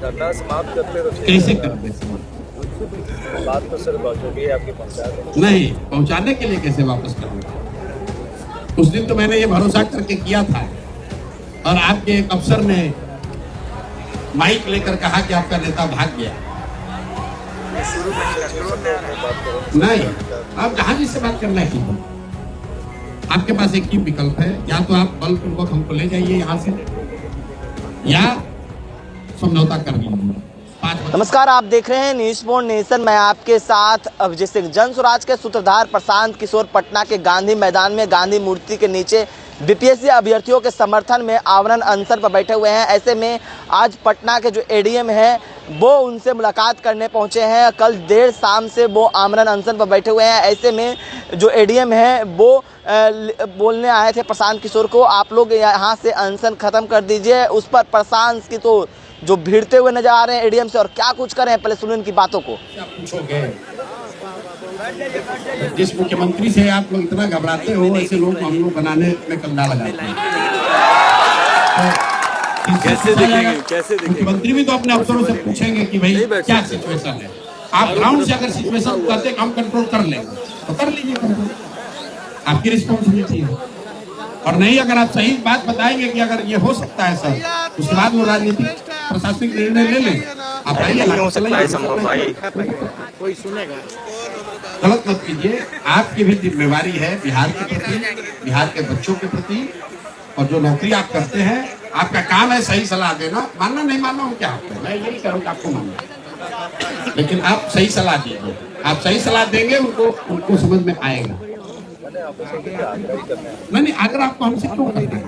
धरना समाप्त करते रहो। कैसे करते? बात तो सर जो भी आपकी पंचायत नहीं, पहुंचाने के लिए कैसे वापस करूंगा? उस दिन तो मैंने ये भरोसा करके किया था और आपके एक अफसर ने माइक लेकर कहा कि आपका नेता भाग गया। शुरू में बात करो। नहीं, आप जहां जिससे बात करना है, आपके पास एक ही विकल्प है, या तो आप बलपूर्वक हमको ले जाइए यहाँ से या समझौता कर लीजिए। नमस्कार, आप देख रहे हैं न्यूज़ फॉर नेशन। मैं आपके साथ अभिजीत सिंह। जन स्वराज के सूत्रधार प्रशांत किशोर पटना के गांधी मैदान में गांधी मूर्ति के नीचे बीपीएससी अभ्यर्थियों के समर्थन में आवरण अनशन पर बैठे हुए हैं। ऐसे में आज पटना के जो एडीएम हैं वो उनसे मुलाकात करने पहुंचे हैं। कल देर शाम से वो आवरण अनशन पर बैठे हुए हैं। ऐसे में जो एडीएम हैं वो बोलने आए थे प्रशांत किशोर को, आप लोग यहाँ से अनशन खत्म कर दीजिए। उस पर प्रशांत किशोर जो भिड़ते हुए नजर आ रहे हैं एडीएम से, और क्या कुछ करें पहले सुनिए उनकी बातों को। जिस मुख्यमंत्री से आप लोग इतना घबराते हो, ऐसे लोग हम लोग बनाने में कंधा लगाते हैं। कैसे देखेंगे? मुख्यमंत्री भी तो अपने अफसरों से पूछेंगे कि भाई क्या सिचुएशन है। आप ग्राउंड से अगर सिचुएशन कहते हम कंट्रोल कर लेंगे तो कर लीजिए कंट्रोल, आपकी रिस्पॉन्सिबिलिटी है। और नहीं, अगर आप सही बात बताएंगे कि अगर ये हो सकता है सर, उसके बाद वो राजनीतिक प्रशासनिक निर्णय ले लें। आप कोई सुनेगा। गलत मत कीजिए। आपकी भी जिम्मेवारी है बिहार के प्रति, बिहार के बच्चों के प्रति, और जो नौकरी आप करते हैं आपका काम है सही सलाह देना। मानना नहीं मानना हो क्या, मैं यही करूँगा आपको मानना, लेकिन आप सही सलाह दीजिए। आप सही सलाह देंगे उनको समझ में आएगा। नहीं, अगर आपको हमसे क्यों करना है?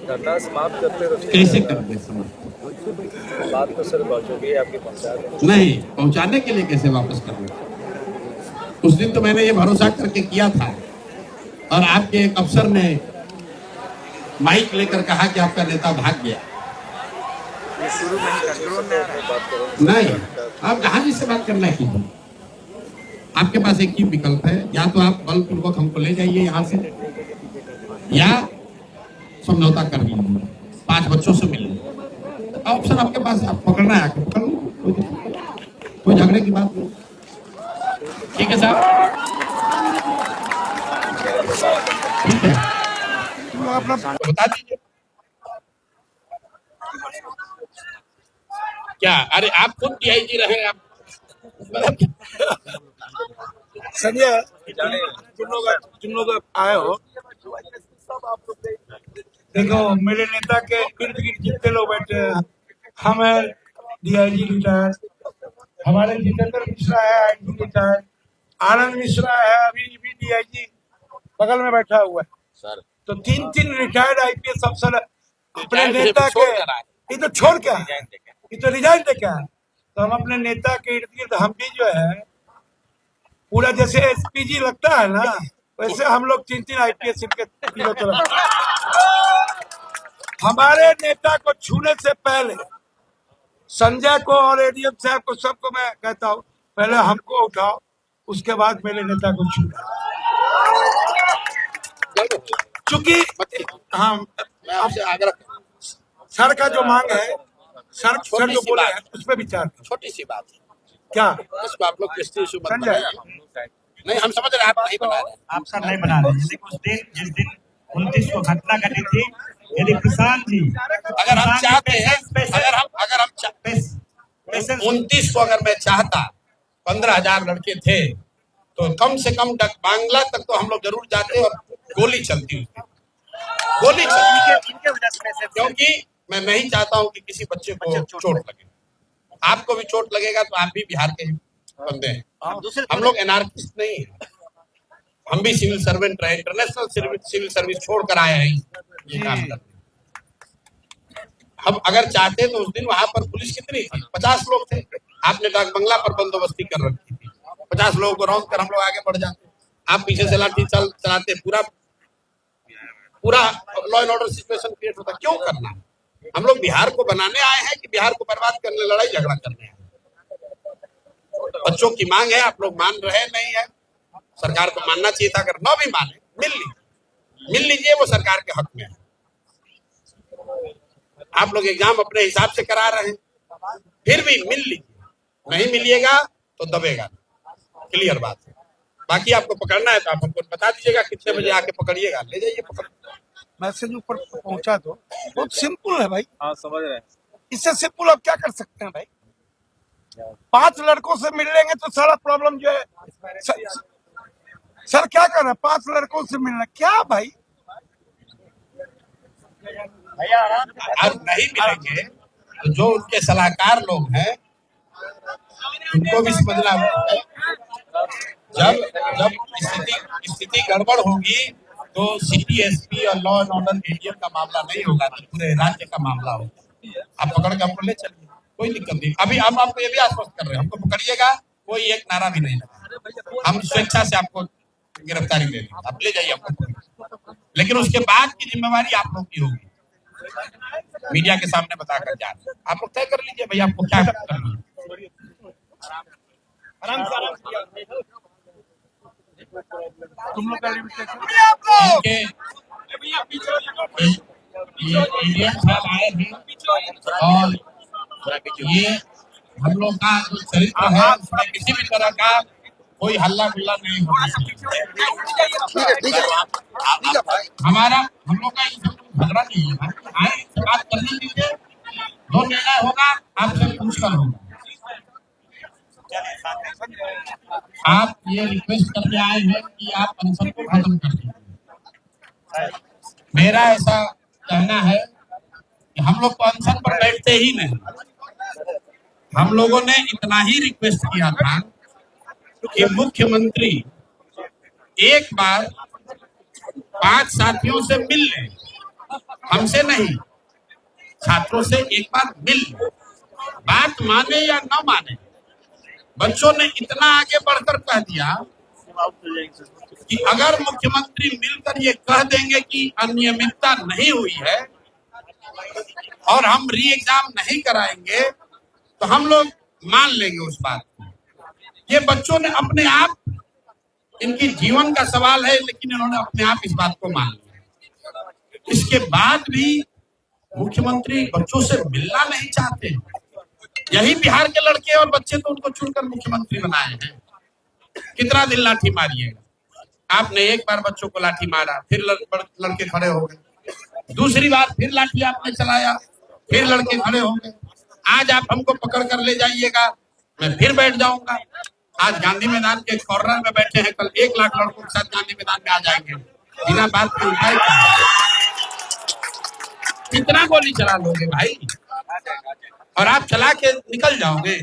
धरना समाप्त करते रहो। कैसे करते? बात तो सर जो भी आपकी पंचायत नहीं, पहुंचाने के लिए कैसे वापस करना? उस दिन तो मैंने ये भरोसा करके किया था और आपके एक अफसर ने माइक लेकर कहा कि आपका नेता भाग गया। शुरू में बात करो। नहीं, आप जहां जिससे बात करना है, आपके पास एक ही विकल्प है, या तो आप बलपूर्वक हमको ले जाइए यहाँ से या समझौता कर लीजिए। 5 बच्चों से मिलिए, ऑप्शन आपके पास, आप पकड़ना है आके पकड़ लो, कोई झगड़े की बात नहीं। ठीक है साहब, ठीक है, बता दीजिए क्या। अरे आप खुद डीआईजी रहे, आप संजय, तुम लोग आए हो, देखो मेरे नेता के इर्द गिर्द जितने लोग बैठे हैं, हम है डीआईजी रिटायर, हमारे जितेंद्र मिश्रा है आईजी रिटायर, आनंद मिश्रा है अभी भी डीआईजी बगल में बैठा हुआ है सर। तो 3 रिटायर्ड आईपीएस अफसर अपने नेता के, ये तो छोड़ के आए, ये तो रिजाइन दे के आए। तो हम अपने नेता के इर्द गिर्द हम भी जो है पूरा, जैसे एसपीजी लगता है ना, वैसे हम लोग 3 आईपीएस इनके तीनों तरफ। हमारे नेता को छूने से पहले संजय को और एडीएम साहब को, सबको मैं कहता हूँ पहले हमको उठाओ, उसके बाद मेरे नेता को छूना। चूंकि हम आपसे आग्रह, सर का जो मांग है, सर जो बोला है उस पर विचार। छोटी सी बात है क्या इसको आप लोग संजय, नहीं, हम समझ रहे हैं आप नहीं बना रहे, आप सब नहीं बना रहे। उस दिन जिस दिन 29 को घटना घटी थी, यदि किसान जी, अगर हम चाहते हैं, अगर हम 29 को अगर मैं चाहता, 15,000 लड़के थे तो कम से कम बांग्ला तक तो हम लोग जरूर जाते और गोली चलती, गोली चलती, क्योंकि मैं नहीं चाहता हूं कि किसी बच्चे को चोट लगे। आपको भी चोट लगेगा तो आप भी बिहार के बंदे हैं, हम लोग एनार्किस्ट नहीं है, हम भी सिविल सर्वेंट रहे, इंटरनेशनल सिविल सर्विस छोड़कर आए हैं ये काम करने। हम अगर चाहते तो उस दिन वहां पर पुलिस कितनी थी? 50 लोग थे। आपने डाक बंगला पर बंदोबस्ती कर रखी थी, 50 लोगों को रौंद कर हम लोग आगे बढ़ जाते। आप पीछे से लाठी चलाते, पूरा law and order situation create होता। क्यों करना? हम लोग बिहार को बनाने आए हैं कि बिहार को बर्बाद करने, लड़ाई झगड़ा करने आए? बच्चों की मांग है, आप लोग मान रहे नहीं है, सरकार को मानना चाहिए था। अगर न भी माने, मिल लीजिए, वो सरकार के हक में है। आप लोग एग्जाम अपने हिसाब से करा रहे हैं, फिर भी मिल लीजिए, नहीं मिलिएगा तो दबेगा। क्लियर बात है। बाकी आपको पकड़ना है तो आप हमको बता दीजिएगा कितने बजे आके पकड़िएगा, ले जाइए पकड़। मैसेज ऊपर पहुंचा दो, बहुत सिंपल है भाई। हाँ समझ रहे हैं। इससे सिंपल आप क्या कर सकते हैं भाई? 5 लड़कों से मिल लेंगे तो सारा प्रॉब्लम जो है। सर क्या कर रहे हैं? 5 लड़कों से मिलना क्या भाई? अब नहीं मिलेंगे तो जो उनके सलाहकार लोग हैं उनको भी समझना होगा। जब जब स्थिति गड़बड़ होगी तो सिटी एसपी और लॉ एंड ऑर्डर एडीएम का मामला नहीं होगा, तो पूरे राज्य का मामला होगा। आप पकड़ के हमको ले चलिए, कोई दिक्कत नहीं। अभी हम आपको ये भी आश्वस्त कर रहे हैं, हमको पकड़िएगा, कोई एक नारा भी नहीं लगा, हम स्वेच्छा से आपको गिरफ्तारी दे देंगे, आप ले जाइए आपको। लेकिन उसके बाद की जिम्मेवारी आप लोग की होगी, मीडिया के सामने बताकर जाए। आप लोग तय कर लीजिए भाई आपको क्या करना है। तुम लोग ये एडीएम साहब आए हैं और ये हम लोग का जो चरित्र है उसमें किसी भी तरह का कोई हल्ला गुल्ला नहीं होना चाहिए। हमारा हम लोग का झगड़ा नहीं है, आए इनसे बात करने दीजिए, जो निर्णय होगा आपसे पूछकर होगा। आप ये रिक्वेस्ट करके आए हैं कि आप अनशन को खत्म कर दीजिए। मेरा ऐसा कहना है कि हम लोग तो अनशन पर बैठते ही नहीं, हम लोगों ने इतना ही रिक्वेस्ट किया था कि मुख्यमंत्री एक बार 5 साथियों से मिल लें, हमसे नहीं, छात्रों से एक बार मिल लें, बात माने या न माने। बच्चों ने इतना आगे बढ़कर कह दिया कि अगर मुख्यमंत्री मिलकर ये कह देंगे कि अनियमितता नहीं हुई है और हम री एग्जाम नहीं कराएंगे तो हम लोग मान लेंगे उस बात को। ये बच्चों ने अपने आप, इनकी जीवन का सवाल है, लेकिन इन्होंने अपने आप इस बात को मान लिया। इसके बाद भी मुख्यमंत्री बच्चों से मिलना नहीं चाहते। यही बिहार के लड़के और बच्चे तो उनको चुनकर मुख्यमंत्री बनाए हैं। कितना दिन लाठी मारिएगा? आपने एक बार बच्चों को लाठी मारा, फिर लड़के खड़े हो गए, दूसरी बार फिर लाठी आपने चलाया, फिर लड़के खड़े हो गए। आज आप हमको पकड़ कर ले जाइएगा, मैं फिर बैठ जाऊंगा। आज गांधी मैदान के कॉर्नर में बैठे हैं, कल 1 लाख लड़कों के साथ गांधी मैदान में आ जाएंगे बिना बात के उठाए। कितना गोली चला लोगे भाई? और आप चला के निकल जाओगे?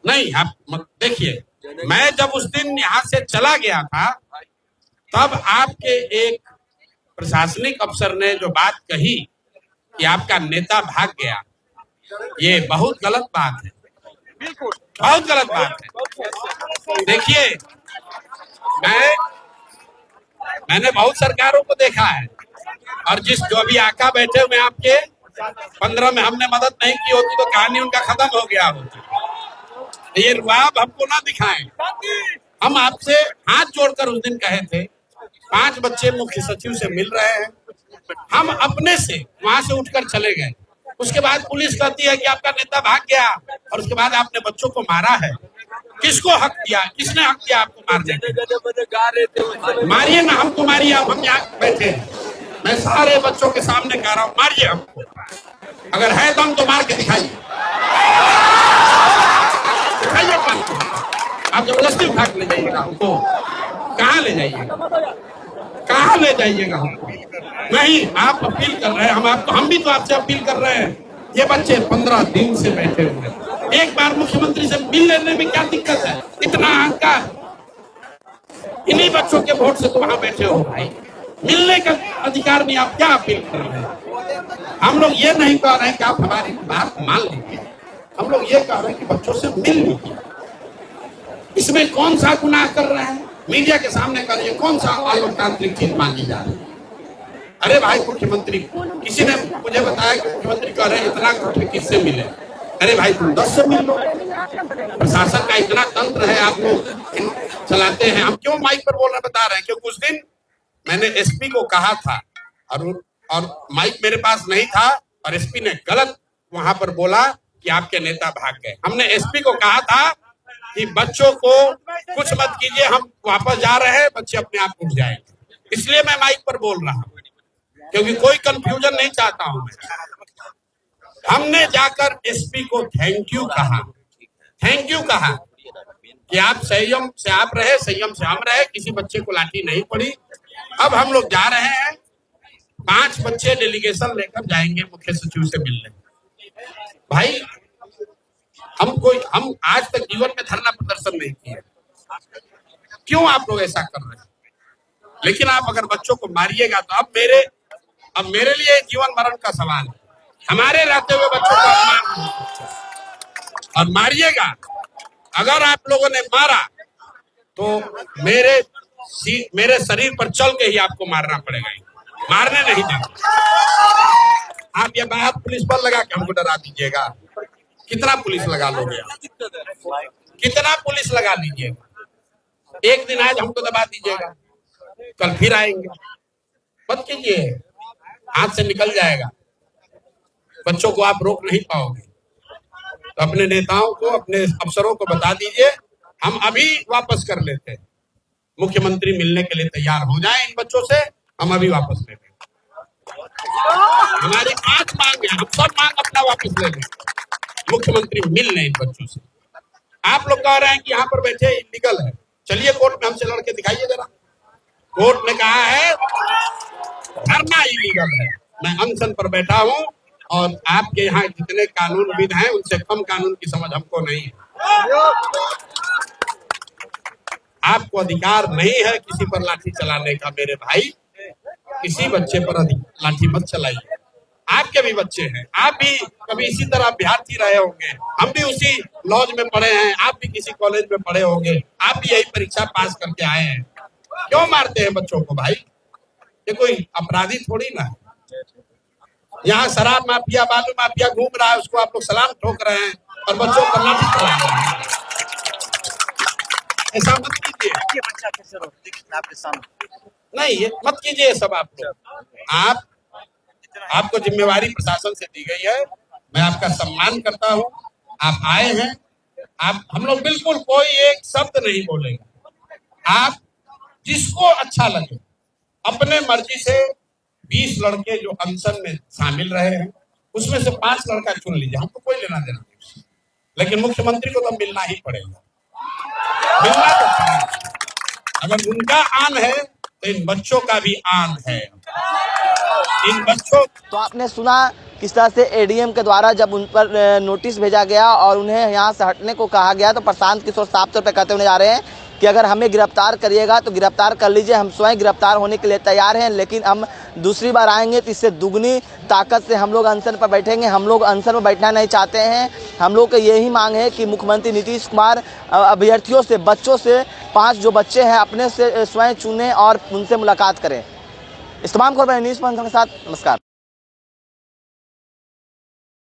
नहीं, आप देखिए, मैं जब उस दिन यहाँ से चला गया था तब आपके एक प्रशासनिक अफसर ने जो बात कही कि आपका नेता भाग गया, ये बहुत गलत बात है, बहुत गलत बात है। देखिए, मैंने बहुत सरकारों को देखा है और जो अभी आका बैठे हुए आपके 15 में हमने मदद नहीं की होती तो कहानी उनका खत्म हो गया होती। ये रुआब हमको ना दिखाएं। हम आपसे हाथ जोड़कर उस दिन कहे थे, 5 बच्चे मुख्य सचिव से मिल रहे हैं, हम अपने से वहां से उठकर चले गए। उसके बाद पुलिस कहती है कि आपका नेता भाग गया और उसके बाद आपने बच्चों को मारा है। किसको हक दिया? किसने हक दिया आपको मारने का? मारिए ना, हमको मारिए। आप हम यहाँ बैठे हैं, मैं सारे बच्चों के सामने कह रहा हूँ, मारिए हमको। अगर है दम तो मार के दिखाइए, दिखाइए। आप जबरदस्ती उठा के ले जाइएगा हमको? कहाँ ले जाइएगा? कहाँ ले जाइएगा हमको? नहीं, आप अपील कर रहे हैं, हम भी तो आपसे अपील कर रहे हैं। ये बच्चे 15 दिन से बैठे हुए हैं, एक बार मुख्यमंत्री से मिल लेने में क्या दिक्कत है? इतना अहंकार, इन्हीं बच्चों के वोट से तो वहां बैठे हो भाई। मिलने का अधिकार में आप क्या अपील कर रहे हैं? हम लोग ये नहीं कह रहे हैं कि आप हमारी बात मान लीजिए, हम लोग ये कह रहे हैं कि बच्चों से मिल लीजिए। इसमें कौन सा गुनाह कर रहे हैं? मीडिया के सामने करिए, कौन सा अलोकतांत्रिक चीज मांगी जा रही है? अरे भाई, मुख्यमंत्री, किसी ने मुझे बताया कि मुख्यमंत्री कह रहे हैं इतना किससे मिले? अरे भाई, तुम 10 से मिल लो। प्रशासन का इतना तंत्र है, आप लोग चलाते हैं। हम क्यों माइक पर बोलना बता रहे हैं? क्योंकि उस दिन मैंने एसपी को कहा था और और माइक मेरे पास नहीं था और एसपी ने गलत वहां पर बोला कि आपके नेता भाग गए। हमने एसपी को कहा था कि बच्चों को कुछ मत कीजिए, हम वापस जा रहे हैं, बच्चे अपने आप उठ जाएंगे। इसलिए मैं माइक पर बोल रहा हूँ, क्योंकि कोई कंफ्यूजन नहीं चाहता हूं मैं। हमने जाकर एसपी को थैंक यू कहा कि आप संयम से आप रहे, संयम से हम रहे, किसी बच्चे को लाठी नहीं पड़ी। अब हम लोग जा रहे हैं, 5 बच्चे डेलीगेशन लेकर जाएंगे मुख्य सचिव से मिलने। भाई हम आज तक जीवन में धरना प्रदर्शन नहीं किए, क्यों आप लोग ऐसा कर रहे हैं? लेकिन आप अगर बच्चों को मारिएगा तो अब मेरे लिए जीवन मरण का सवाल है। हमारे रहते हुए बच्चों को अपमान और मारिएगा। अगर आप लोगों ने मारा तो मेरे शरीर पर चल के ही आपको मारना पड़ेगा, मारने नहीं देंगे। आप ये बात पुलिस पर लगा के हमको डरा दीजिएगा। कितना पुलिस लगा लोगे आप? कितना पुलिस लगा लीजिएगा? एक दिन आज हमको दबा दीजिएगा, कल फिर आएंगे। मत कीजिए, हाथ से निकल जाएगा। बच्चों को आप रोक नहीं पाओगे। तो अपने नेताओं को, अपने अफसरों को बता दीजिए, हम अभी वापस कर लेते हैं। मुख्यमंत्री मिलने के लिए तैयार हो जाएं इन बच्चों से, हम अभी वापस ले लेंगे। हमारी 5 मांग है, हम सब मांग अपना वापस ले लेंगे। मुख्यमंत्री मिल लें इन बच्चों से। आप लोग कह रहे हैं कि यहाँ पर बैठे इलीगल है, चलिए कोर्ट में हमसे लड़के दिखाइए जरा। कोर्ट ने कहा है धरना इलीगल है। मैं अनशन पर बैठा हूँ और आपके यहाँ जितने कानूनविद हैं उनसे कम कानून की समझ हमको नहीं है। आपको अधिकार नहीं है किसी पर लाठी चलाने का। मेरे भाई, किसी बच्चे पर लाठी मत चलाइए। आपके भी बच्चे हैं, आप भी कभी इसी तरह अभ्यर्थी रहे होंगे, हम भी उसी लॉज में पढ़े हैं, आप भी किसी कॉलेज में पढ़े होंगे, आप भी यही परीक्षा पास करके आए हैं। क्यों मारते हैं बच्चों को भाई? ये कोई अपराधी थोड़ी ना है। यहाँ शराब माफिया, बालू माफिया घूम रहा है, उसको आप लोग सलाम ठोक रहे हैं और बच्चों को लाठी चला रहे हैं। ऐसा मत कीजिए। आपके सामने नहीं, ये मत कीजिए सब आप लोग। आपको जिम्मेवारी प्रशासन से दी गई है, मैं आपका सम्मान करता हूँ। आप आए हैं, हम लोग बिल्कुल कोई एक शब्द नहीं बोलेंगे। आप जिसको अच्छा लगे अपने मर्जी से 20 लड़के जो अनशन में शामिल रहे हैं उसमें से 5 लड़का चुन लीजिए, हमको कोई लेना देना नहीं। लेकिन मुख्यमंत्री को तो मिलना ही पड़ेगा, मिलना तो पड़ेगा। अगर उनका आन है तो इन बच्चों का भी आन है। इन बच्चों तो आपने सुना किस तरह से एडीएम के द्वारा जब उन पर नोटिस भेजा गया और उन्हें यहाँ से हटने को कहा गया, तो प्रशांत किशोर साफ तौर पर कहते हुए जा रहे हैं कि अगर हमें गिरफ्तार करिएगा तो गिरफ्तार कर लीजिए, हम स्वयं गिरफ्तार होने के लिए तैयार हैं, लेकिन हम दूसरी बार आएंगे तो इससे दुगनी ताकत से हम लोग अनशन पर बैठेंगे। हम लोग अनशन में बैठना नहीं चाहते हैं। हम लोग का यही मांग है कि मुख्यमंत्री नीतीश कुमार अभ्यर्थियों से, बच्चों से 5 जो बच्चे हैं अपने से स्वयं चुनें और उनसे मुलाकात करें। इस तमाम खबर न्यूज़ के साथ नमस्कार।